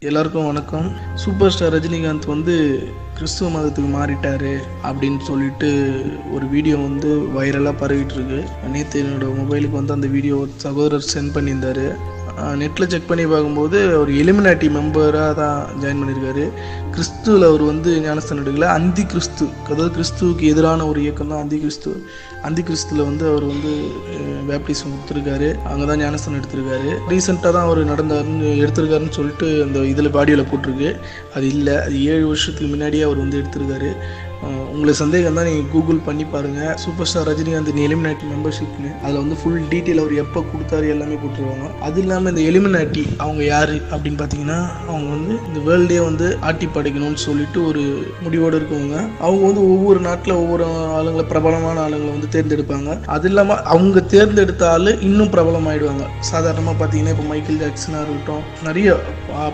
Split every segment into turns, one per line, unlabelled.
எல்லாருக்கும் வணக்கம். Super star Rajinikanth வந்து கிறிஸ்துவ மதத்துக்கு மாறிட்டாரு அப்படின்னு சொல்லிட்டு ஒரு வீடியோ வந்து வைரலாக பரவிட்டு இருக்கு. நேற்று என்னோட மொபைலுக்கு வந்து அந்த வீடியோ சகோதரர் சென்ட் பண்ணியிருந்தாரு. நெட்டில் செக் பண்ணி பார்க்கும்போது ஒரு எலிமினாட்டி மெம்பராக தான் ஜாயின் பண்ணியிருக்காரு. கிறிஸ்துவில் அவர் வந்து ஞானஸ்தானம் எடுக்கல, அந்தி கிறிஸ்து, அதாவது கிறிஸ்துவுக்கு எதிரான ஒரு இயக்கம் தான் அந்தி கிறிஸ்துவில் வந்து அவர் வந்து பேப்டிசம் கொடுத்துருக்காரு. அங்கே தான் ஞானஸ்தானம் எடுத்திருக்காரு. ரீசெண்டாக தான் அவர் எடுத்திருக்காருன்னு சொல்லிட்டு அந்த இதில் பாடியோவில் போட்டிருக்கு. அது இல்லை, அது 7 வருஷத்துக்கு முன்னாடியே அவர் வந்து எடுத்திருக்காரு. உங்களுக்கு சந்தேகம் தான் நீங்கள் கூகுள் பண்ணி பாருங்கள். சூப்பர் ஸ்டார் ரஜினிகாந்த் எலிமினாட்டி மெம்பர்ஷிப்னு அதில் வந்து ஃபுல் டீட்டெயில் அவர் எப்போ கொடுத்தாரு எல்லாமே போட்டுருவாங்க. அது இல்லாமல் இந்த எலிமினாட்டி அவங்க யார் அப்படின்னு பார்த்தீங்கன்னா, அவங்க வந்து இந்த வேர்ல்டே வந்து ஆட்டி படைக்கணும்னு சொல்லிட்டு ஒரு முடிவோடு இருக்கவங்க. அவங்க வந்து ஒவ்வொரு நாட்டில் ஒவ்வொரு ஆளுங்களை, பிரபலமான ஆளுங்களை வந்து தேர்ந்தெடுப்பாங்க. அது இல்லாமல் அவங்க தேர்ந்தெடுத்த ஆள் இன்னும் பிரபலமாயிடுவாங்க. சாதாரணமாக பார்த்தீங்கன்னா இப்போ மைக்கேல் ஜாக்சனாக இருக்கட்டும், நிறைய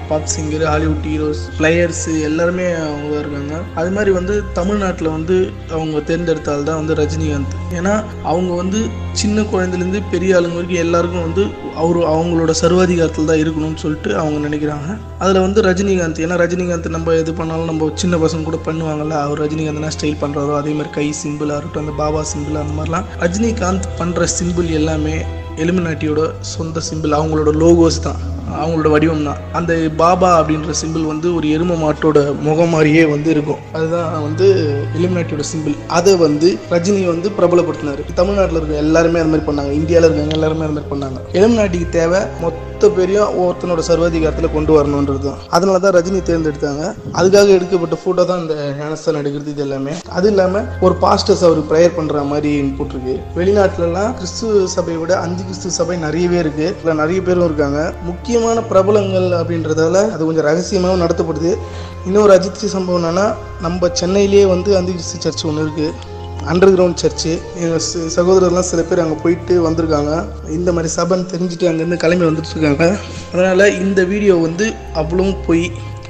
pop singer, Hollywood heroes, players எல்லாருமே அவங்க இருக்காங்க. அது மாதிரி வந்து தமிழ்நாட்டில் வந்து அவங்க தேர்ந்தெடுத்தால் தான் வந்து ரஜினிகாந்த். ஏன்னா அவங்க வந்து சின்ன குழந்தைலேருந்து பெரிய ஆளுங்க வரைக்கும் எல்லாருக்கும் வந்து அவங்களோட சர்வாதிகாரத்தில் தான் இருக்கணும்னு சொல்லிட்டு அவங்க நினைக்கிறாங்க. அதில் வந்து ரஜினிகாந்த், ஏன்னா ரஜினிகாந்த் நம்ம எது பண்ணாலும் நம்ம சின்ன பசங்க கூட பண்ணுவாங்கல்ல, அவர் ரஜினிகாந்த்னா ஸ்டைல் பண்ணுறாரோ அதே மாதிரி கை சிம்பிளாக இருக்கட்டும், அந்த பாபா சிம்பிள், அந்த மாதிரிலாம் ரஜினிகாந்த் பண்ணுற சிம்பிள் எல்லாமே எலிமினாட்டியோட சொந்த சிம்பிள், அவங்களோட லோகோஸ் தான், அவங்களோட வடிவம் தான். அந்த பாபா அப்படின்ற சிம்பிள் வந்து ஒரு எரும மாட்டோட முகம் மாதிரியே வந்து இருக்கும். அதுதான் வந்து எலிமினாட்டியோட சிம்பிள். அதை வந்து ரஜினி வந்து பிரபலப்படுத்தினார். தமிழ்நாட்டில் இருக்க எல்லாருமே அது மாதிரி பண்ணாங்க, இந்தியாவில் இருக்காங்க எல்லாருமே அது மாதிரி பண்ணாங்க. எலிமினாட்டிக்கு தேவை மொத்த பேரையும் ஒருத்தனோட சர்வாதிகாரத்தில் கொண்டு வரணுன்றது தான். அதனால தான் ரஜினி தேர்ந்தெடுத்தாங்க. அதுக்காக எடுக்கப்பட்ட ஃபோட்டோ தான் இந்த ஞானஸ்தானம் எடுக்கிறது. இது எல்லாமே அது இல்லாமல் ஒரு பாஸ்டர்ஸ் அவர் ப்ரேயர் பண்ணுற மாதிரி போட்டிருக்கு. வெளிநாட்டிலலாம் கிறிஸ்துவ சபையை விட அந்தி கிறிஸ்துவ சபை நிறையவே இருக்கு. இதில் நிறைய பேரும் இருக்காங்க. முக்கியமான பிரபலங்கள் அப்படின்றதால அது கொஞ்சம் ரகசியமாகவும் நடத்தப்படுது. இன்னொரு அதிர்ச்சி சம்பவம் என்னன்னா, நம்ம சென்னையிலேயே வந்து அந்தி கிறிஸ்து சர்ச் ஒன்று இருக்குது, அண்டர் கிரவுண்ட் சர்ச்சு. எங்கள் சகோதரர்லாம் சில பேர் அங்கே போயிட்டு வந்திருக்காங்க. இந்த மாதிரி சபைன்னு தெரிஞ்சுட்டு அங்கேருந்து கிளம்பி வந்துட்டு இருக்காங்க. அதனால் இந்த வீடியோ வந்து அவ்வளவும் போய்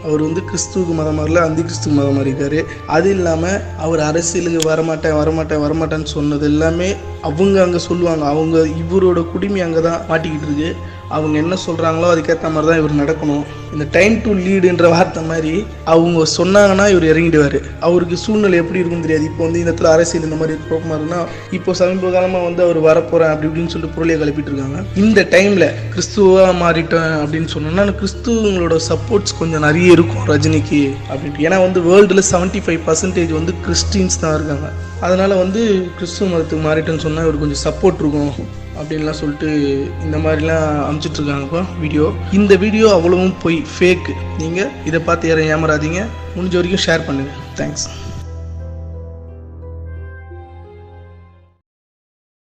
அவர் வந்து கிறிஸ்துவுக்கு மதம் மாதிரில அந்தி கிறிஸ்துவ மதம் மாதிரி இருக்காரு. அது இல்லாமல் அவர் அரசியலுக்கு வரமாட்டேன்னு சொன்னது எல்லாமே அவங்க அங்கே சொல்லுவாங்க. அவங்க இவரோட குடிமை அங்கே தான் மாட்டிக்கிட்டு இருக்கு. அவங்க என்ன சொல்கிறாங்களோ அதுக்கேற்ற மாதிரி தான் இவர் நடக்கணும். இந்த டைம் டு லீடுன்ற வார்த்தை மாதிரி அவங்க சொன்னாங்கன்னா இவர் இறங்கிடுவார். அவருக்கு சூழ்நிலை எப்படி இருக்குன்னு தெரியாது. இப்போ வந்து இந்த இடத்துல அரசியல் இந்த மாதிரி குழப்பமாக இருக்குன்னா, இப்போ சமீப காலமாக வந்து அவர் வரப்போகிறேன் அப்படி இப்படின்னு சொல்லிட்டு பொருளையை கிளப்பிட்டு இருக்காங்க. இந்த டைமில் கிறிஸ்துவாக மாறிட்டேன் அப்படின்னு சொன்னோன்னா, கிறிஸ்துவங்களோட சப்போர்ட்ஸ் கொஞ்சம் நிறைய இருக்கும் ரஜினிக்கு அப்படின்ட்டு. ஏன்னா வந்து வேர்ல்டில் 75% வந்து கிறிஸ்டின்ஸ் தான் இருக்காங்க. அதனால் வந்து கிறிஸ்துவ மதத்துக்கு மாறிட்டேன்னு சொன்னால் இவர் கொஞ்சம் சப்போர்ட் இருக்கும் அப்படின்லாம் சொல்லிட்டு இந்த மாதிரிலாம் அனுப்பிச்சிட்ருக்காங்கப்பா வீடியோ. இந்த வீடியோ அவ்வளவும் போய் ஃபேக்கு. நீங்கள் இதை பார்த்து யாரும் ஏமாறாதீங்க. முடிஞ்ச வரைக்கும் ஷேர் பண்ணுங்கள். தேங்க்ஸ்.